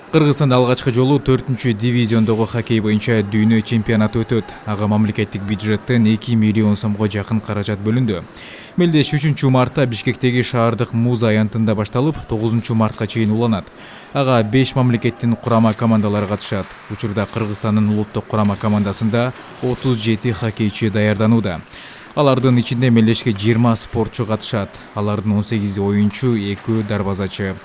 Кыргызстанда алгачкы жолу 4-дивизиондогу хоккей боюнча дүйнө чемпионаты өтөт. Ага мамлекеттик бюджеттен 2 миллион сомго жакын каражат бөлүндү. Мелдеш 3 мартта Бишкектеги шаардык муз аянтында башталып, 9 мартка чейин уланат. Ага 5 мамлекеттин курама командалары катышат. Учурда Кыргызстандын улуттук курама командасында 37 хоккейчи даярданууда. Алардын ичинде мелдешке 20 спортчу катышат. Алардын 18 оюнчу, 2 дарбазачы.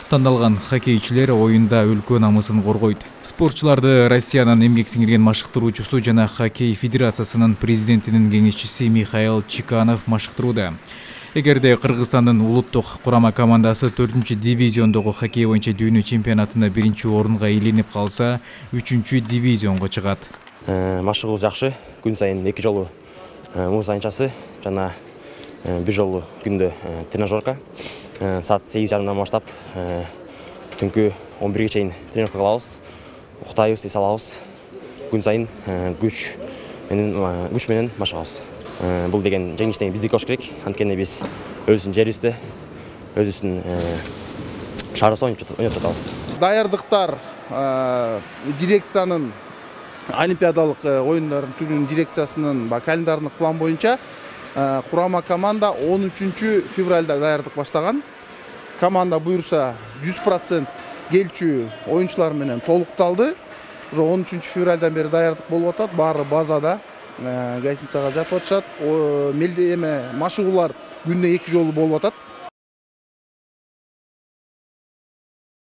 Тандалган хоккейчилер оюнда өлкө намысын коргойт. Спортчуларды Россиянын эмгек сиңирген машыктыруучусу жана хоккей федерациясынын президентинин кеңешчиси Михаил Чиканов машыктырууда. Эгерде Кыргызстандын улуттук курама командасы 4-дивизиондогу хоккей боюнча дүйнө чемпионатында 1-орунга ээленип калса, 3-дивизионго чыгат. Машыгуу жакшы. Күн сайын 2 жолу муз аянтчасы жана 1 жолу күндө тренажерка. Saat 8:30'dan баштап түнкү 11-ге чейин тренировка кылабыз. Уктайбыз, эс алабыз. Күн сайын күч менен машыгабыз. Бул деген жеңиштен биздики болуш керек. Анткени биз өзүбүздүн жерибизде, өзүбүздүн шаарыбызда ойноп жатабыз. Даярдыктар дирекциянын олимпиадалык оюндардын түрүнүн дирекциясынын календардык план боюнча курама команда 13 февралда даярдык баштаган. Команда буйруса 100% келчү оюнчулар менен толукталды. Уже 13 февралдан бери даярдык болуп атат. Баары базада, гостиницага жатып атышат. Мелдеме машыгуулар күндө 2 жолу болуп атат.